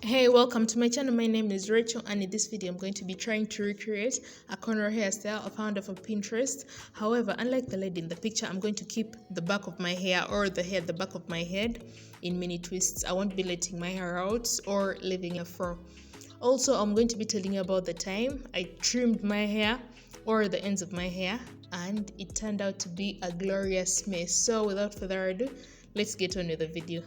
Hey, welcome to my channel. My name is Rachel, and in this video I'm going to be trying to recreate a cornrow hairstyle I found off of Pinterest. However, unlike the lady in the picture, I'm going to keep the back of my hair or the hair at the back of my head in mini twists. I won't be letting my hair out or leaving a fro. Also, I'm going to be telling you about the time I trimmed my hair or the ends of my hair, and it turned out to be a glorious mess. So without further ado, let's get on with the video.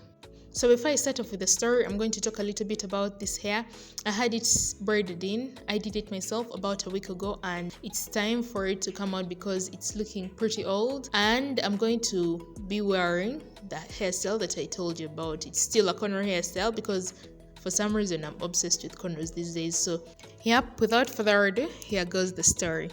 So before I start off with the story, I'm going to talk a little bit about this hair. I had it braided in. I did it myself about a week ago, and it's time for it to come out because it's looking pretty old. And I'm going to be wearing the hairstyle that I told you about. It's still a cornrow hairstyle because for some reason I'm obsessed with cornrows these days. So yep, without further ado, here goes the story.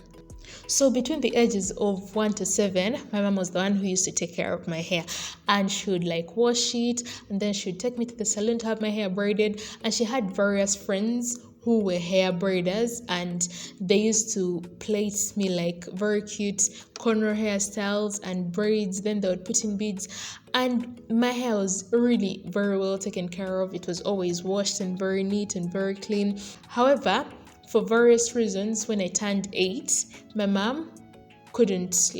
So between the ages of 1 to 7, my mom was the one who used to take care of my hair, and she would like wash it, and then she would take me to the salon to have my hair braided. And she had various friends who were hair braiders, and they used to plait me like very cute cornrow hairstyles and braids. Then they would put in beads, and my hair was really very well taken care of. It was always washed and very neat and very clean. However, for various reasons, when I turned 8, my mom couldn't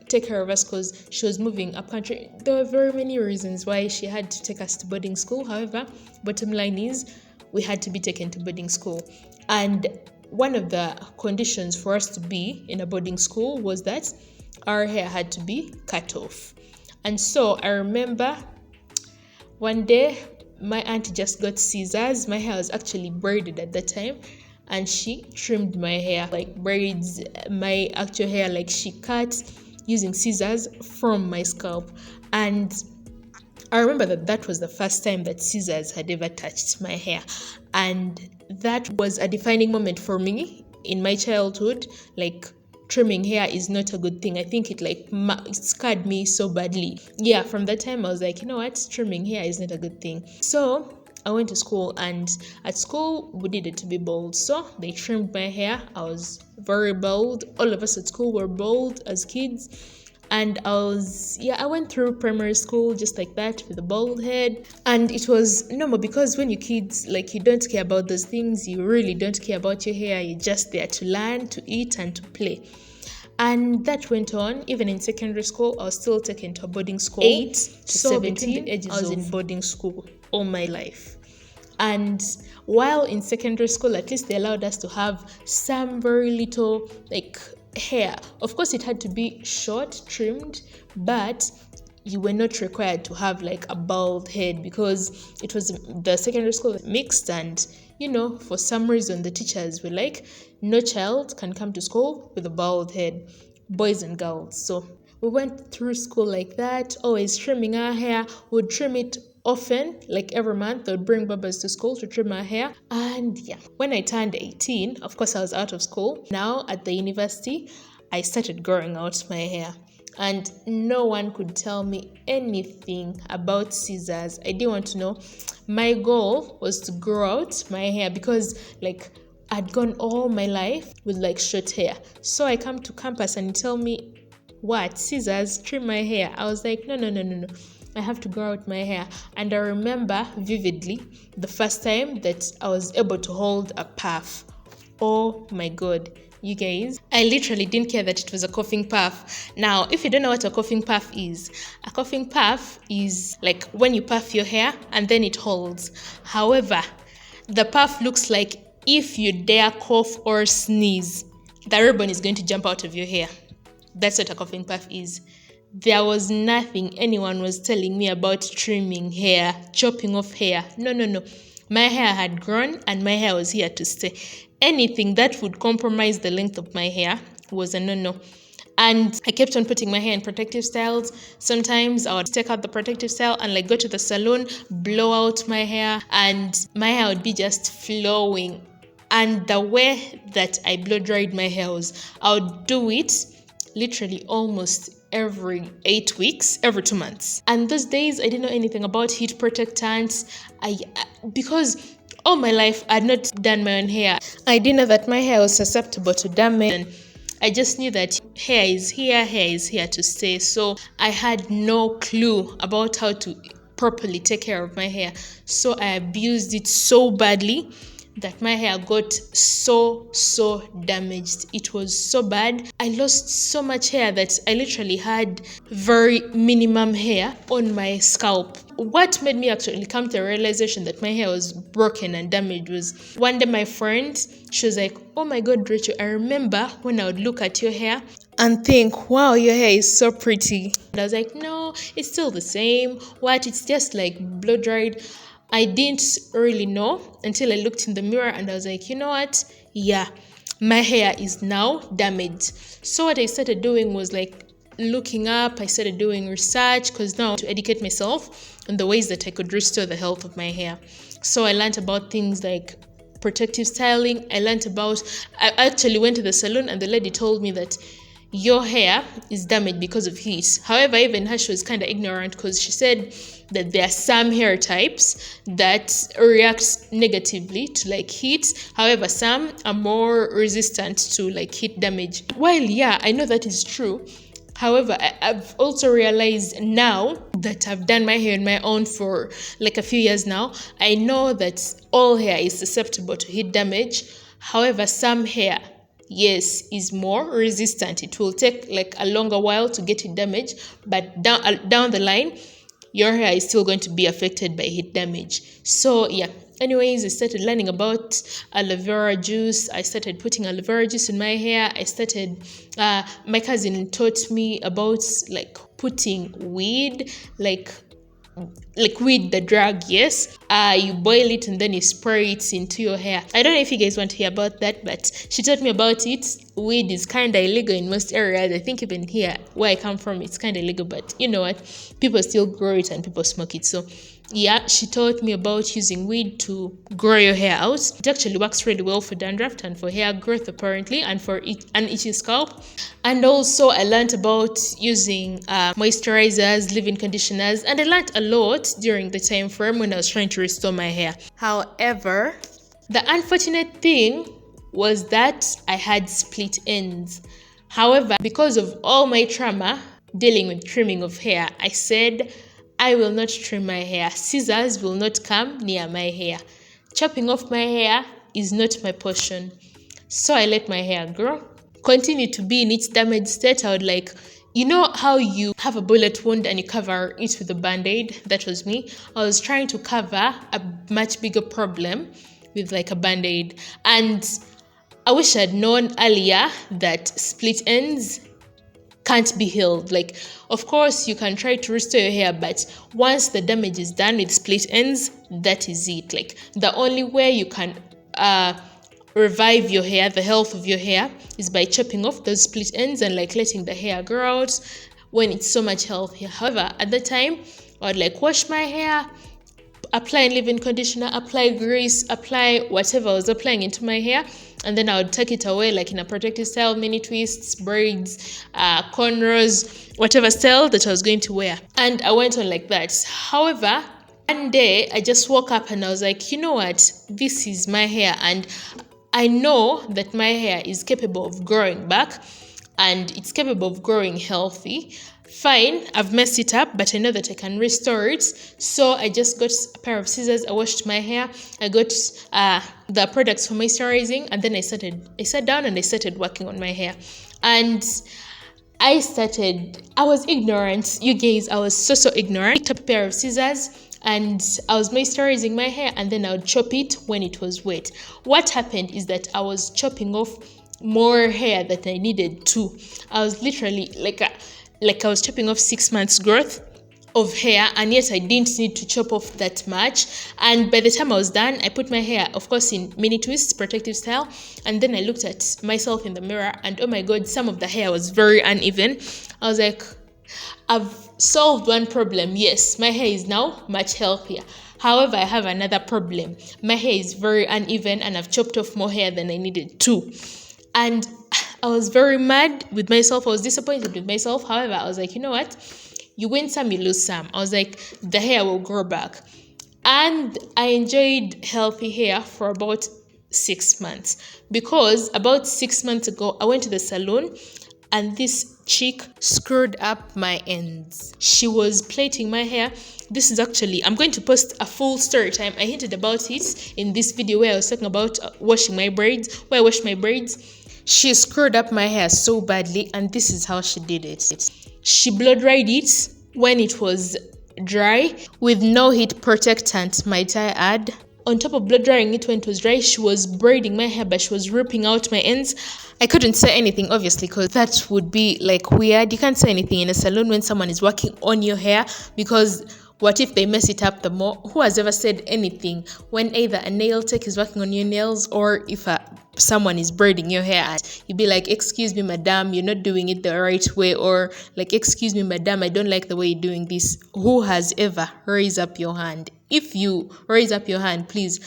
take care of us because she was moving up country. There were very many reasons why she had to take us to boarding school. However, bottom line is we had to be taken to boarding school. And one of the conditions for us to be in a boarding school was that our hair had to be cut off. And so I remember one day my auntie just got scissors. My hair was actually braided at that time. And she trimmed my hair, like braids my actual hair, like she cut using scissors from my scalp. And I remember that was the first time that scissors had ever touched my hair. And that was a defining moment for me in my childhood. Like, trimming hair is not a good thing. I think it scarred me so badly. Yeah, from that time I was like, you know what, trimming hair is not a good thing. So I went to school, and at school we needed to be bald, so they trimmed my hair. I was very bald. All of us at school were bald as kids, and I went through primary school just like that with a bald head. And it was normal because when you're kids, you don't care about those things. You really don't care about your hair. You're just there to learn, to eat, and to play. And that went on. Even in secondary school, I was still taken to a boarding school. 8 to 17, I was in boarding school all my life. And while in secondary school, at least they allowed us to have some very little hair. Of course, it had to be short, trimmed, but you were not required to have a bald head because it was the secondary school mixed. And for some reason the teachers were like, no child can come to school with a bald head, boys and girls. So we went through school like that, always trimming our hair. We'd trim it often, every month. They would bring barbers to school to trim our hair. And yeah, when I turned 18, of course I was out of school. Now at the university, I started growing out my hair. And no one could tell me anything about scissors. I didn't want to know. My goal was to grow out my hair because I'd gone all my life with short hair. So I come to campus and tell me, what, scissors, trim my hair? I was like, no. I have to grow out my hair. And I remember vividly the first time that I was able to hold a puff. Oh my God. You guys, I literally didn't care that it was a coughing puff. Now, if you don't know what a coughing puff is, a coughing puff is when you puff your hair and then it holds. However, the puff looks like if you dare cough or sneeze, the ribbon is going to jump out of your hair. That's what a coughing puff is. There was nothing anyone was telling me about trimming hair, chopping off hair. No. My hair had grown and my hair was here to stay. Anything that would compromise the length of my hair was a no. And I kept on putting my hair in protective styles. Sometimes I would take out the protective style and go to the salon, blow out my hair, and my hair would be just flowing. And the way that I blow dried my hair was, I would do it literally almost every 8 weeks, every 2 months. And those days I didn't know anything about heat protectants. Because all my life I had not done my own hair. I didn't know that my hair was susceptible to damage. I just knew that hair is here to stay. So I had no clue about how to properly take care of my hair. So I abused it so badly that my hair got so damaged. It was so bad. I lost so much hair that I literally had very minimum hair on my scalp. What made me actually come to a realization that my hair was broken and damaged was one day my friend, she was like, oh my god, Rachel, I remember when I would look at your hair and think, wow, your hair is so pretty. And I was like, no, it's still the same. What? It's just like blow dried. I didn't really know until I looked in the mirror and I was like, you know what? Yeah, my hair is now damaged. So what I started doing was like looking up. I started doing research because now to educate myself on the ways that I could restore the health of my hair. So I learned about things like protective styling. I actually went to the salon and the lady told me that your hair is damaged because of heat. However, even her, she was kind of ignorant because she said that there are some hair types that react negatively to like heat. However, some are more resistant to like heat damage. While yeah, I know that is true. However, I've also realized now that I've done my hair on my own for like a few years now. I know that all hair is susceptible to heat damage. However, some hair, yes, is more resistant. It will take like a longer while to get it damaged, but down the line, your hair is still going to be affected by heat damage. So yeah, anyways, I started learning about aloe vera juice. I started putting aloe vera juice in my hair. My cousin taught me about like putting weed, like weed, the drug, yes. You boil it and then you spray it into your hair. I don't know if you guys want to hear about that, but she taught me about it. Weed is kind of illegal in most areas. I think even here where I come from, it's kind of illegal, but you know what? People still grow it and people smoke it. So yeah, she taught me about using weed to grow your hair out. It actually works really well for dandruff and for hair growth apparently, and for an itchy scalp. And also I learned about using moisturizers, leave-in conditioners, and I learned a lot during the time frame when I was trying to restore my hair. However, the unfortunate thing was that I had split ends. However, because of all my trauma dealing with trimming of hair, I said I will not trim my hair. Scissors will not come near my hair. Chopping off my hair is not my portion. So I let my hair grow, continue to be in its damaged state. I would like, you know how you have a bullet wound and you cover it with a band-aid? That was me. I was trying to cover a much bigger problem with like a band-aid. And I wish I'd known earlier that split ends can't be healed. Like, of course, you can try to restore your hair, but once the damage is done with split ends, that is it. Like, the only way you can revive your hair, the health of your hair, is by chopping off those split ends and like letting the hair grow out when it's so much healthier. However, at the time, I would like wash my hair, apply leave-in conditioner, apply grease, apply whatever I was applying into my hair, and then I would take it away like in a protective style, mini twists, braids, cornrows, whatever style that I was going to wear. And I went on like that. However, one day I just woke up and I was like, you know what, this is my hair and I know that my hair is capable of growing back and it's capable of growing healthy. Fine, I've messed it up, but I know that I can restore it. So I just got a pair of scissors, I washed my hair, I got the products for moisturizing, and then I sat down and I started working on my hair. And I was ignorant, you guys, I was so ignorant. I picked up a pair of scissors and I was moisturizing my hair and then I would chop it when it was wet. What happened is that I was chopping off more hair that I needed to. I was literally like I was chopping off 6 months growth of hair, and yet I didn't need to chop off that much. And by the time I was done, I put my hair, of course, in mini twists, protective style, and then I looked at myself in the mirror and oh my god, some of the hair was very uneven. I was like, I've solved one problem. Yes, my hair is now much healthier. However, I have another problem. My hair is very uneven and I've chopped off more hair than I needed to. And I was very mad with myself. I was disappointed with myself. However, I was like, you know what? You win some, you lose some. I was like, the hair will grow back. And I enjoyed healthy hair for about 6 months. Because about 6 months ago, I went to the salon and this chick screwed up my ends. She was plaiting my hair. This is actually, I'm going to post a full story time. I hinted about it in this video where I was talking about washing my braids, where I wash my braids. She screwed up my hair so badly, and this is how she did it. She blow dried it when it was dry with no heat protectant, might I add. On top of blow drying it when it was dry, she was braiding my hair, but she was ripping out my ends. I couldn't say anything, obviously, because that would be like weird. You can't say anything in a salon when someone is working on your hair, because what if they mess it up the more? Who has ever said anything when either a nail tech is working on your nails, or if someone is braiding your hair? You'd be like, excuse me, madam, you're not doing it the right way, or like, excuse me, madam, I don't like the way you're doing this. Who has ever raised up your hand? If you raise up your hand, please,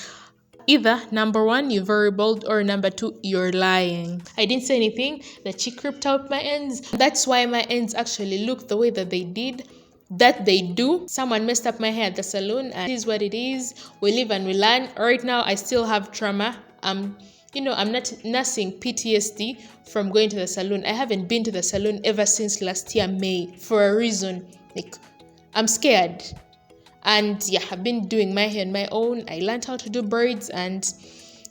either number one, you're very bold, or number two, you're lying. I didn't say anything. The chick ripped out my ends. That's why my ends actually look the way that they did. That they do. Someone messed up my hair at the salon, and it is what it is. We live and we learn. Right now, I still have trauma. I'm not nursing PTSD from going to the salon. I haven't been to the salon ever since last year, May, for a reason. Like, I'm scared. And yeah, I've been doing my hair on my own. I learned how to do braids, and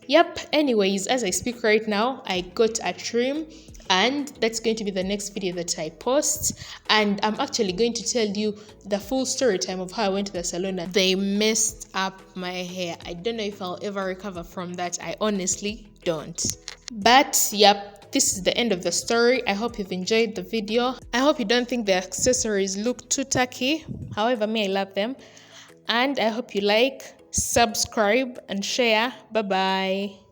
yep. Anyways, as I speak right now, I got a trim, and that's going to be the next video that I post. And I'm actually going to tell you the full story time of how I went to the salon and they messed up my hair. I don't know if I'll ever recover from that. I honestly don't. But yep, this is the end of the story. I hope you've enjoyed the video. I hope you don't think the accessories look too tacky. However, me, I love them. And I hope you like, subscribe, and share. Bye bye.